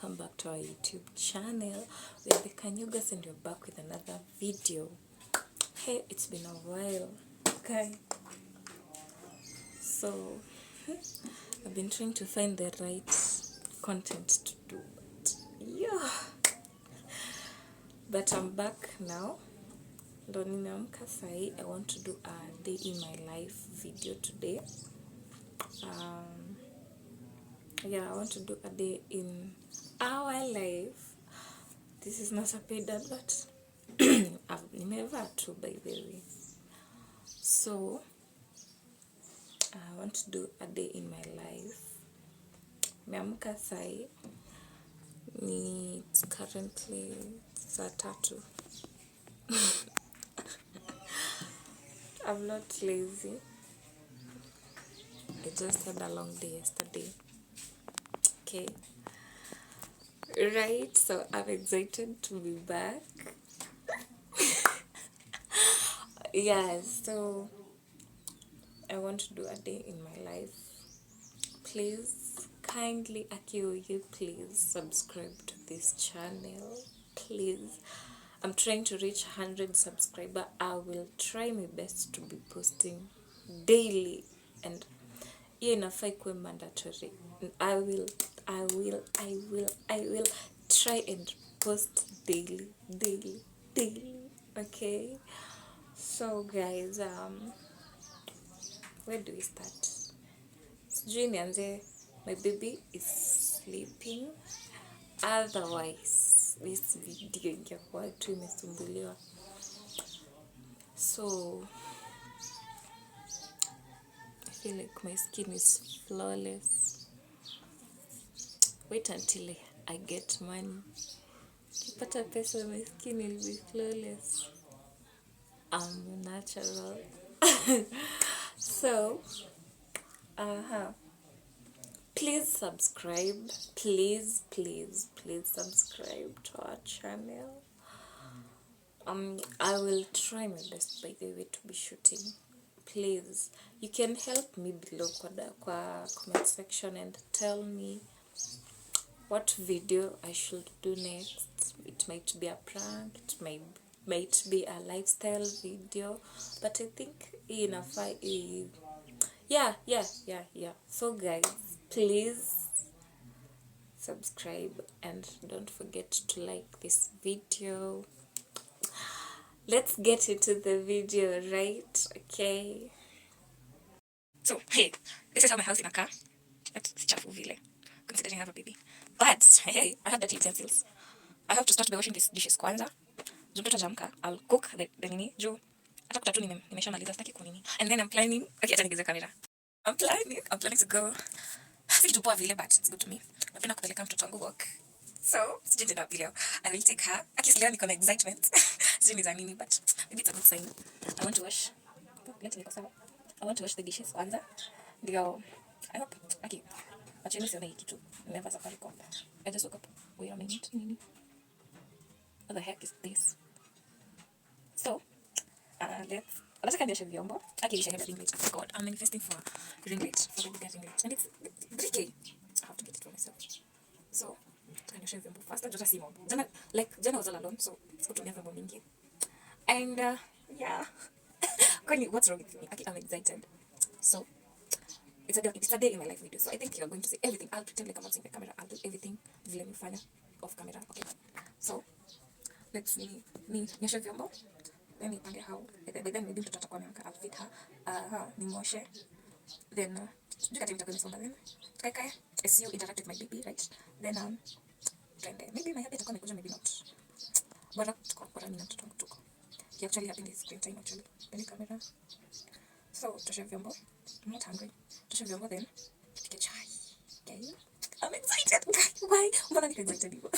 welcome back to our YouTube channel. We are the Kanyugas and we're back with another video. Hey, it's been a while, okay? So, I've been trying to find the right content to do, but yeah. But I'm back now. Ndo nimeamka sahi. I want to do a day in my life video today. I want to do a day in our life. This is not a paid advert. I've never to, by the way. So, I want to do a day in my life. Nimeamka sahi. It's currently saa 3. I'm not lazy. I just had a long day yesterday. Okay. Right, so I'm excited to be back. Yeah, so I want to do a day in my life. Please, kindly, you please subscribe to this channel. Please. I'm trying to reach 100 subscribers. I will try my best to be posting daily, and inafaa ikuwe mandatory. I will try and post daily. Okay? So guys, where do we start? Sijui nianze. My baby is sleeping. Otherwise, this video ingekuwa tu imesumbuliwa. So, I feel like my skin is flawless. Wait until I get money. Kipata pesa, my skin will be flawless. I'm natural. So, please subscribe. Please subscribe to our channel. I will try my best, by the way, to be shooting. Please, you can help me below kwa comment section and tell me what video I should do next. It might be a prank, it might be a lifestyle video, but I think inafaa yeah. So guys, please subscribe and don't forget to like this video. Let's get into the video, right? Okay. So, hey, this is how my house inakaa. It's chafu vile, considering I have a baby. But, hey, I have dirty utensils. I have to start by washing these dishes kwanza. Juu mtoto hajamka, I'll cook the nini. Juu, hata kutatu nimeshamaliza, sitaki kunini. And then I'm planning, okay, acha nigeuze kamera. I'm planning to go. Si tupoa vile, but it's good to me. Napenda kupeleka mtoto wangu walk. So, sijui ndio vile. I will take her. Akisi leo niko na excitement. Sijui ni za nini, but maybe it's a good sign. I want to wash. I want to wash the dishes kwanza. Ndio, I hope. Okay. Actually, siona hii kitu. Nimevaa Safaricom. I just woke up. Wait a minute. What the heck is this? So, nataka nioshe vyombo. Akilisha ring light. Oh God, I'm manifesting for ring light. For the bigger ring light. And it's 3K. I have to get it for myself. So, nataka nioshe vyombo first. Jota si mob. Jana was all alone, so sikutumia vyombo mingi. And, yeah. What's wrong with me? Okay, I'm excited. So, it's a day in my life video. So, I think you are going to see everything. I'll pretend like I'm watching the camera. I'll do everything vile nifanya off camera. Okay. So, let's nioshe vyombo. Then nipange how. By then maybe mtoto atakuwa ameamka. I'll feed her. Nimoshe. Then, sijui kati nitakuwa nimesomba then. Tukae. As you interact with my baby, right? Then, maybe my happy atakuwa amekuja, maybe not. Bora mimi na mtoto wangu tuko. He actually having his screen time actually. Then camera. So, tuoshe vyombo. I'm not hungry. Tuoshe vyombo then. Tupike chai. Okay? I'm excited. Why? Mbona niko excited hivyo?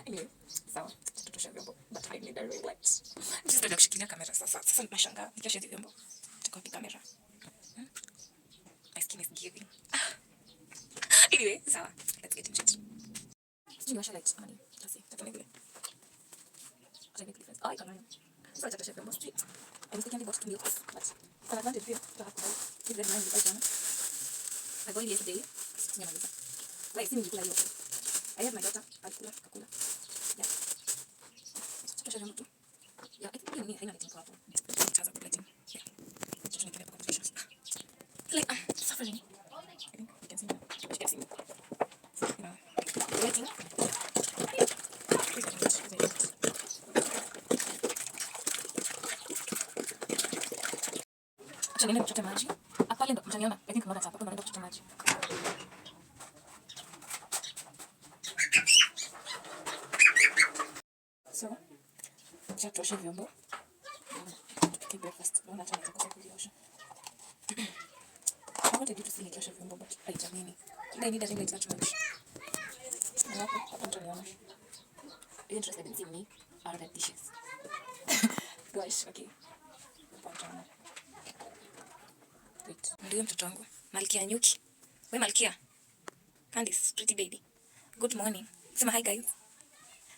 Anyway, sawa. Tuoshe vyombo. But I need a ring light. Just ndio kushikilia kamera sasa. Sasa nashangaa. Nikioshe vyombo. Tuko kwa kamera. My skin is giving. Anyway, sawa. Let's get into it. Niwasha lights money. Let's see. Tata vile. Acha make difference. I can. So I tuoshe vyombo straight. I mistakenly bought 2 milks, but for advantage here, to have to buy. Give them 9 I boiled yesterday. Sijamaliza. Like, si nilikula yote. I have my daughter. Kakula. Yeah. Tosha vyombo tu. Yeah, I think mimi haina lighting kwa hapo. It has a good lighting. Yeah. Tosha nikiweka kwa conversations. Like, suffering. I think you can see me. You can see me. You know, lighting. Please don't touch. Acha niende kuchota maji. Pale ndo mtaniona. I think unaona hapa ndo naenda kuchota maji. So, acha tuoshe vyombo. Tupike breakfast. Naona hata naweza kosa kuliosha. I wanted you to see nikiosha vyombo but haitamini. I need a ring light that much. Hapa mtaniona. Are you interested in seeing me? Or the dishes? Gosh, okay. Wait. Ndio mtoto wangu. Malkia Nyuki. We Malkia. Candice, pretty baby. Good morning. Say hi guys.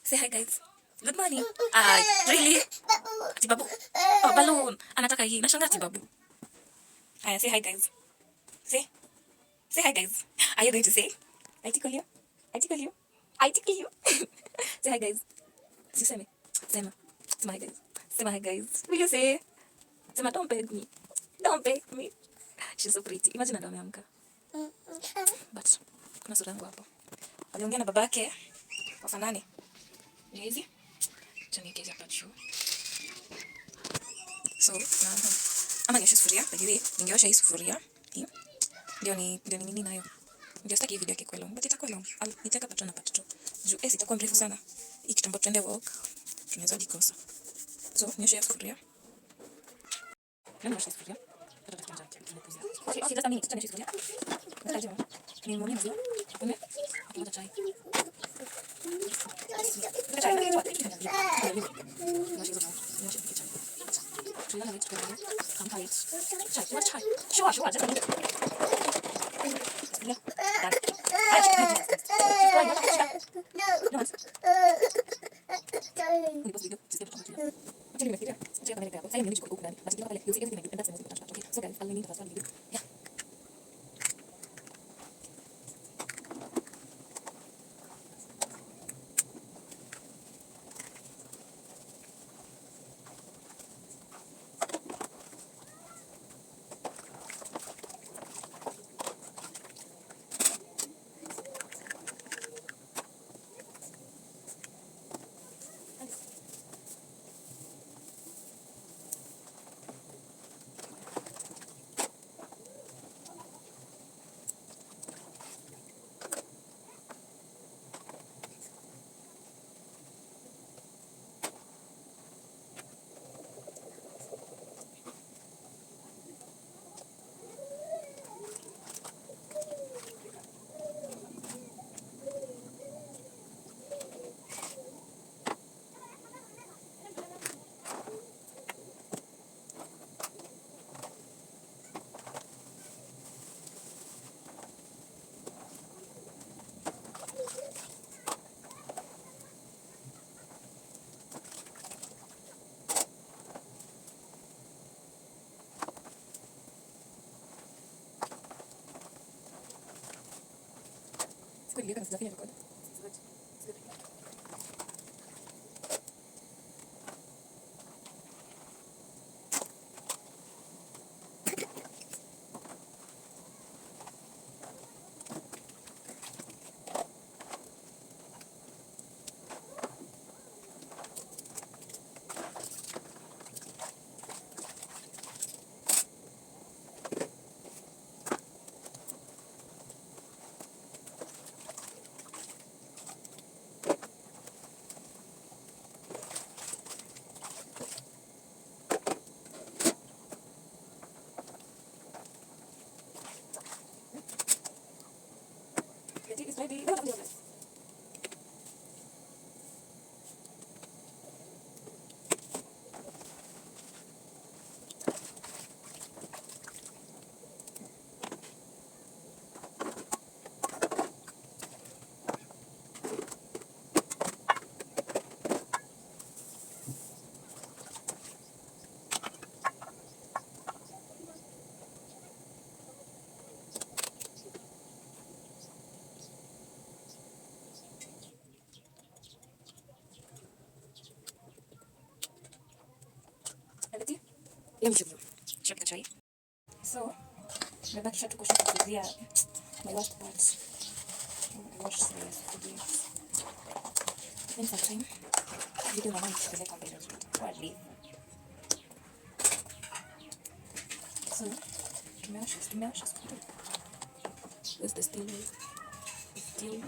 Say hi guys. Good morning. Really? Tibabu. Oh, balloon. Anataka hii. Nashangaa Tibabu. Aya, say hi guys. Say hi guys. Are you going to say? I tickle you. Say hi guys. Siseme. Sema hi guys. Sema hi guys. Will you say? Sema don't beg me. She's so pretty. Imagine ndo ameamka. But kuna sura yangu hapo. Aliongea na babake. Wafanane. Ni hizi. Tunikeze hapa juu. So, ama nioshe sufuria. By the way, ningeosha hii sufuria. Hii. Ndio nini nayo. Ndio sitaki hii video yake kwa long. But itakuwa long. Nitaka part 1 na part 2. Juu itakuwa mrefu sana. Hii kitambo tuende walk. Tunaweza jikosa. So, nioshe sufuria. Nioshe sufuria. Okay, just a minute. Nioshe sufuria. Ni mwone maziwa. Ume. Akimata chai. Good, you're gonna finish record. Let me show you. Check the tray. So, nimebakisha tu kushughulikia my last part. I watched the video. Then sometime, video naona nikipeleka mbele zote. Kwa live. So, tumeosha spoon. Where's the steel? Steel.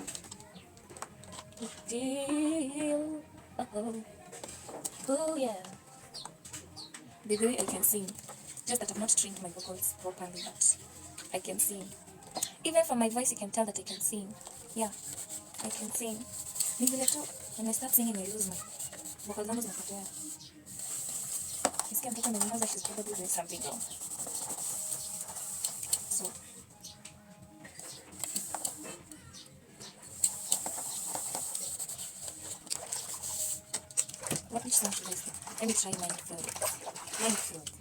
Oh yeah. The way I can sing. Just that I've not trained my vocals properly, but I can sing. Even from my voice, you can tell that I can sing. Yeah, I can sing. When I start singing, I lose my vocals. I'm not going to she's probably doing something wrong. So, which song should I sing? Let me try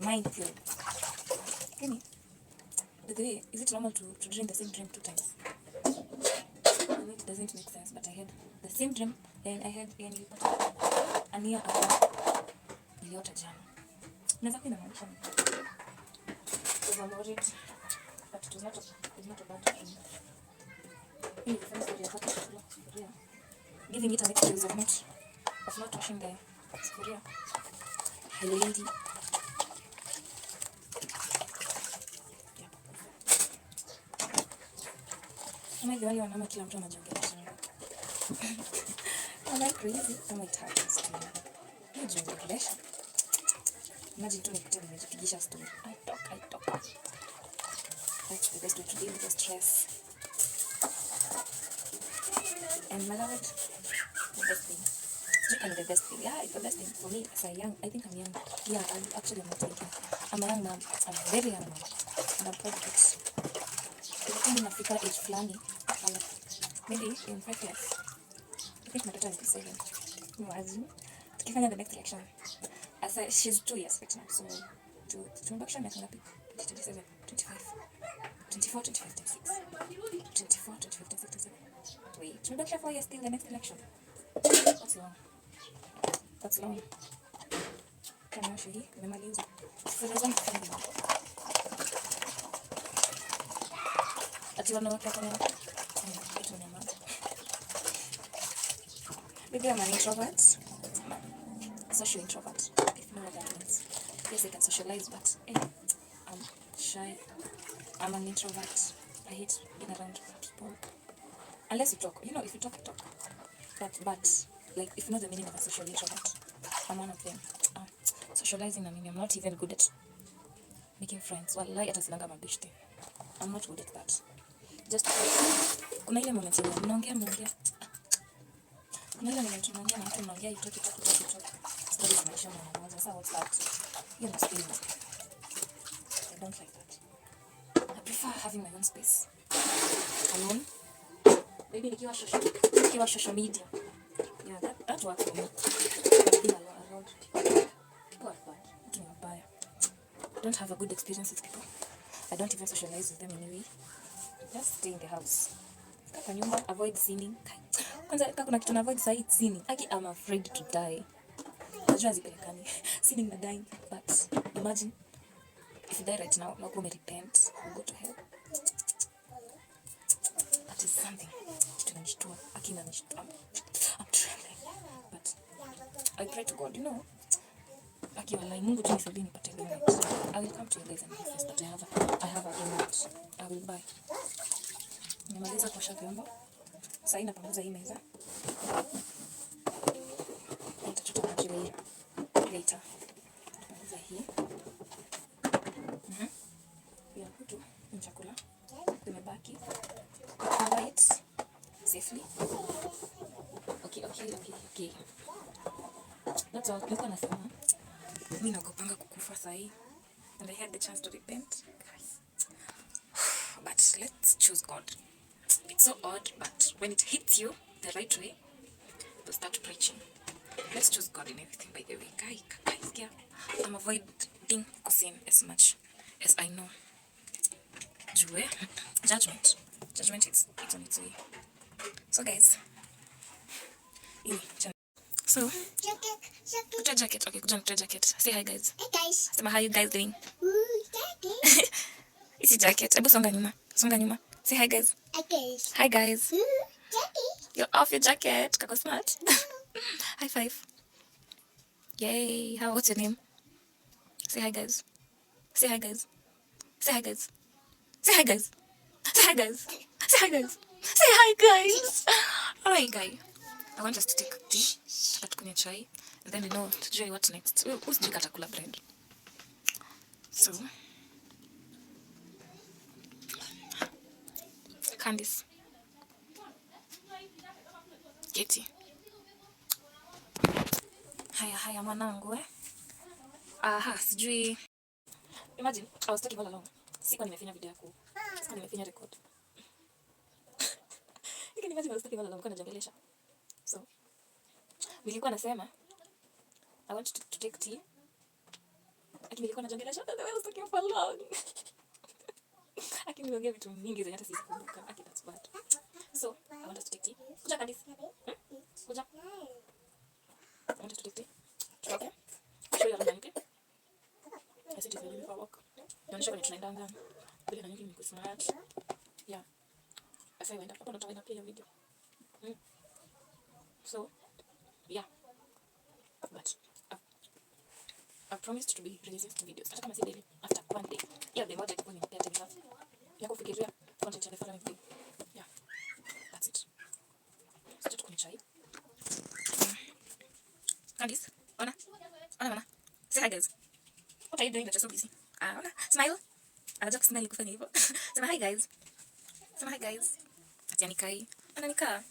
Minefield. Give me. By the way, is it normal to dream the same dream 2 times? I know it doesn't make sense, but I had the same dream, and I had a year ago. Niliota jana. Naweza kuwa inamaanisha nini? Because I'm worried, but it was not a bad dream. Hii ni the story ya sufuria. Giving it an excuse of not washing the sufuria. Hello lady. Am I the only one ama kila mtu anajiongelesha? Am I crazy? Am I tired? Najiongelesha. Imagine tu nikute nimejipigisha story. I talk. That's the best way to deal with the stress. And my lord, the best thing. The best thing. Yeah, it's the best thing for me. As I think I'm young. Yeah, I'm not thinking. I'm a young mom. I'm a very young mom. And I'm proud of it. Everything in Africa is flani. Maybe in 5 years. I think my daughter will be 7. Imagine. Tukifanya the next election. She's 2 years right now. So, to election next year, 27, 25, 24, 25, 26. 24, 25, 26, 27. Wait, to election 4 years till the next election. That's long. Can you show me? Nimemaliza. So there's one thing. Ati wanawake kwa nini? Kitu ni mama. Maybe I'm an introvert. Social introvert. If you know what that means. Yes, I can socialize, but I'm shy. I'm an introvert. I hate being around people. Unless you talk. You know, if you talk, you talk. But like, if you know the meaning of a social introvert, I'm one of them. Socializing, I'm not even good at making friends. Wallahi, hata sinanga mabishti. I'm not good at that. Just kuna ile moment yenye mnaongea. Kuna ile moment mnaongea na mtu mnaongea you talk. Stories maisha mnaanza. So what's that? You must feel that. I don't like that. I prefer having my own space. Alone. Maybe nikiwa social media. Yeah, that works for me. Being around people are bad. I don't have a good experience with people. I don't even socialize with them anyway. Just stay in the house. Kwa nyumba, avoid sinning. Kwanza kama kuna kitu na avoid sahi sinning. I'm afraid to die. Najua zipelekani. Sinning na dying. But imagine if you die right now, na ume repent, you go to hell. That is something. Kitu nanishtua. I'm trembling. But I pray to God, you know. Wallahi Mungu tu nisaidie nipate limit. I will come to you guys and manifest that I have a limit. I will buy. Nimaliza kuosha vyombo. Sasa napanguza hii meza. Nitachota maji later. Napanguza hii. Ya kutu ni chakula. Tumebaki. Cover it safely. Okay. That's all. Nilikuwa nasema mimi nagopanga kukufa sahi. And I had the chance to repent. But let's choose God. It's so odd, but when it hits you the right way, you start preaching. Let's choose God in everything, by the way. Guys, yeah. I'm avoiding sin as much as I know. Judgment, it's on its way. So guys, so Put your jacket. Okay, put your jacket. Say hi, guys. Hey guys. Sema, how you guys doing? Daddy. Isi jacket. Ebu songa nyuma. Songa nyuma. Say hi, guys. Hi guys. Hi, guys. Daddy. You're off your jacket. Kako smart. High five. Yay. What's your name? Say hi, guys. Say hi, guys. Say hi, guys. Say hi, guys. Say hi, guys. Say hi, guys. Say hi, guys. Alright, guy. I want us to take tea. Tukunywe chai. And then we know to what's next. Who's doing katakula bread? So, Candice. Keti. Haya mwanangu Aha, sijui. Imagine, I was talking all along. Sikuwa nimefinya video yako. Sikuwa nimefinya record. You can imagine I was talking all along kwa najangelesha. So, nilikuwa nasema I want to take tea. Lakini nilikuwa najangelesha. I was talking for long. Lakini nimeongea vitu mingi zenye hata sikumbuka. That's bad. So, I want us to take tea. Kuja Candice. Kuja. I want us to take tea. Okay. Show you Nanyuki. I said it's ready for work. Nionyesha kwenye tunaendanga. Vile Nanyuki ni smart. Yeah. Asa iwenda. Hapo ndo tutaenda pia video. So, yeah. But I promised to be releasing videos. Hata kama si daily. After one day. Yeah, the more that when you get time ya kufikiria content the following day. Yeah. That's it. Sasa tukunywe chai. Candice, ona mama. Say hi, guys. What are you doing that you're so busy? Ona. Smile. Anataka smile kufanya hivyo. Sema hi, guys. Sema hi, guys. Ati anikai. Ananikaa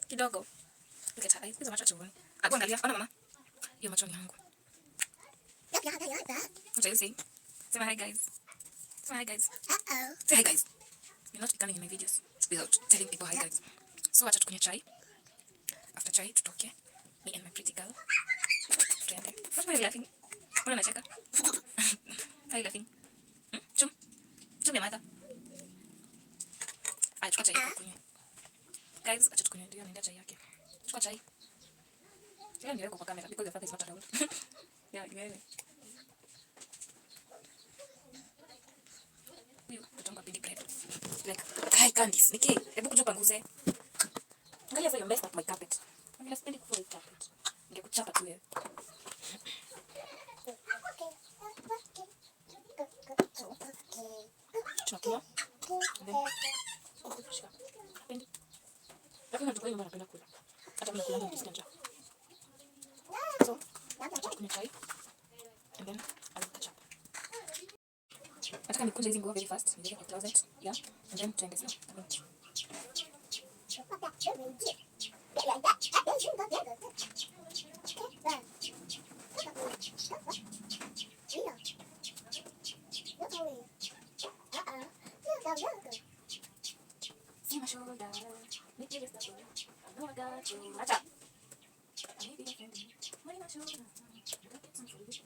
kidogo. Look at her eyes. Hizo macho tuone. Angalia. Ona mama. Hiyo macho ni yangu. What are you saying? Sema hi, guys. Sema hi, guys. Uh-oh. Say hi, guys. You're not becoming in my videos without telling people hi, guys. So wacha tukunywe chai. After chai tutoke. Me and my pretty girl. Friend. What are you laughing? Mbona unacheka? Why are you laughing? Chum ya mother. Chukua chai yako kunywe. Guys, acha tukunywe ndio naenda chai yake. Chukua chai. Sio ndio kwa kamera because the father is not around. Yeah, anyway. Tutonga pindi bread. Like, hi Candice, Nikki, hebu kuja panguze. Angalia for your mess up my carpet. I'm gonna spend it for your carpet. Ningekuchapa tu wewe. Tunakunywa. Pendi. Lakini ndio kwa napenda kula. Hata mimi nakula ndio njaa. So, tunakunywa chai. And then I'll catch up. Nataka nikunje hizi nguo very fast. Niweke kwa closet. Yeah. And then tuende sasa. See my shoulder. Make me just I know I got you. Acha. Maybe I can do. Money my shoulder. You got get some food.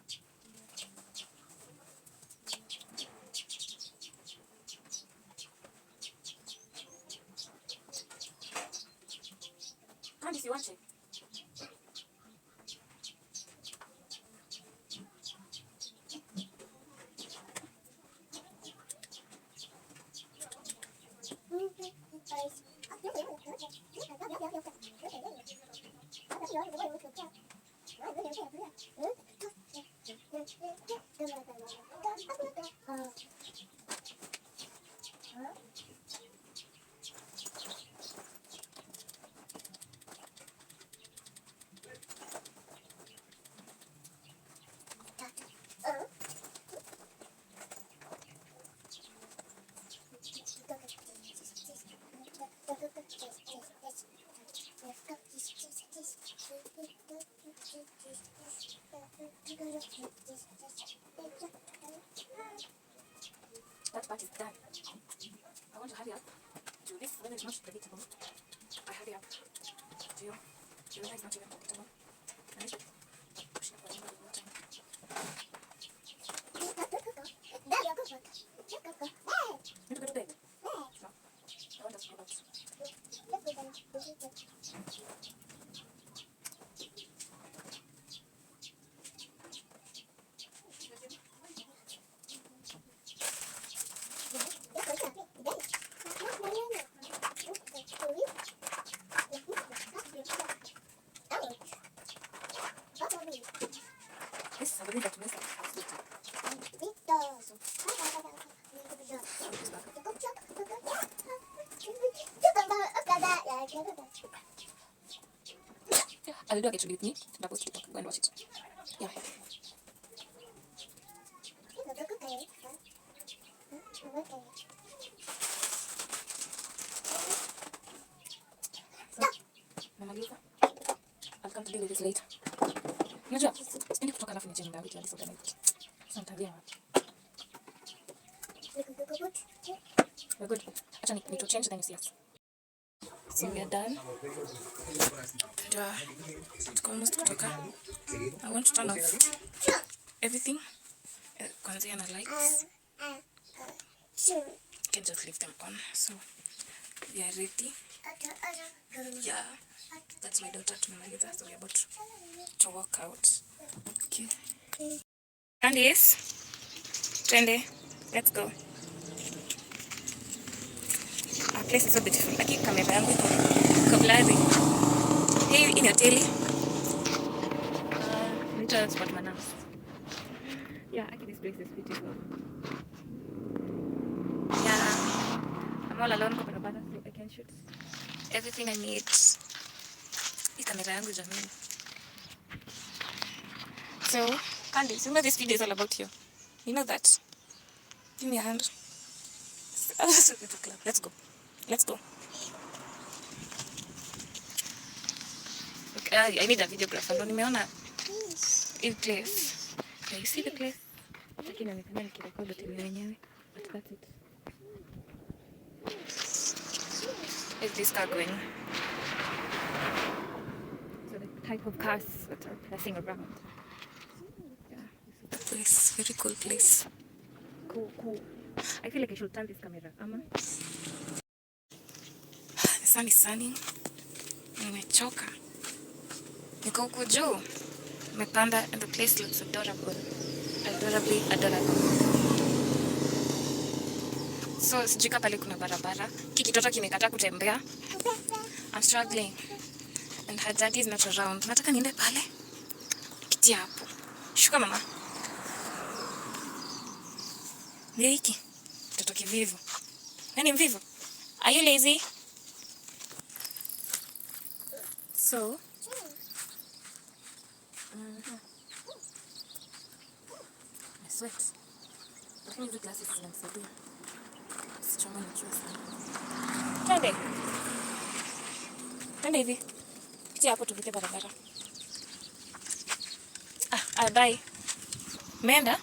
Candice, you want it? That part is done. I want to hurry up. Do this when it's not predictable. I hurry up. Do you realize not even predictable? I need to push up for a little more time. You need to go to bed. No. I want us to go out. I'll do a get ready with me. Double TikTok. Go and watch it. Yeah. Namaliza. I'll come to deal with this later. Unajua, sipendi kutoka alafu nije nyumba yangu ikiwa disorganized. Sasa nitabia wapi? We're good. Acha ni to change then you see us. So we are done. Tuko almost kutoka. I want to turn off everything. Kwanzia na lights. You can just leave them on. So we are ready. Yeah. That's my daughter tumemaliza. So we are about to walk out. Okay. Candice. Twende. Let's go. Our place is so beautiful. Lakini kamera yangu iko blurry. Hey, in hoteli. Little spot manams. Yeah, actually this place is beautiful. Yeah. I'm all alone kwa barabara, so I can shoot everything I need. Hii kamera yangu jamani. So, Candice, you know this video is all about you. You know that. Give me a hand. Let's go. Let's go. Okay, I need a videographer. Ndo nimeona in place. Yeah, you see the place? Lakini inaonekana nikirekodi tena wenyewe. But that's it. Is this car going? So the type of cars that are passing around. Yeah, this is the place. Very cool place. Cool. I feel like I should turn this camera. The sun is sunny. Nimechoka. Niko huku juu. Nimepanda and the place looks adorable. Adorable. So sijui pale kuna barabara. Kikitoto kimekata kutembea. I'm struggling. And her daddy is not around. Nataka niende pale. Kiti hapo. Shuka mama. Ndio hiki. Mtoto kivivu. Nani mvivu? Are you lazy? So, I sweat. Lakini hizi glasses zinanisaidia. Sichoma nikiwa sana. Twende hivi. Kiti hapo tuvuke barabara. Bye. Menda?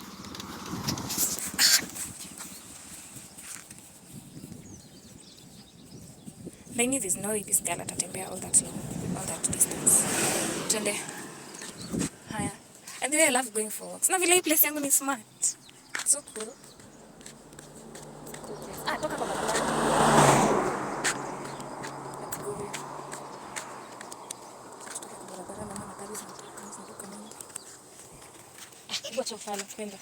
I knew there's no way this girl atatembea all that distance. Twende. Haya. And then I love going for walks. Na vile hii place yangu ni smart. So cool. Cool place. Toka kwa barabara. Let's go. Tutoke kwa barabara na magari zinatoka mingi. Wacha ufala, twende.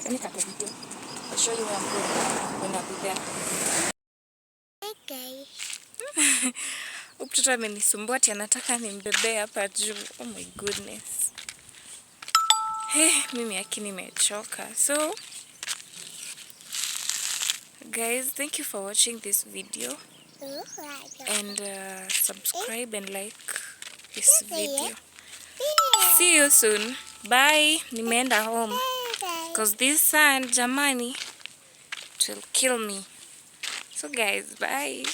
Let me cut the video. I'll show you where I'm going when I'll be there. Okay. Mtoto amenisumbua ati anataka nimbebee hapa juu. Oh my goodness. Mimi akini nimechoka. So, guys, thank you for watching this video. And subscribe and like this video. See you soon. Bye. Nimeenda home. Because this sun, jamani, it will kill me. So guys, bye.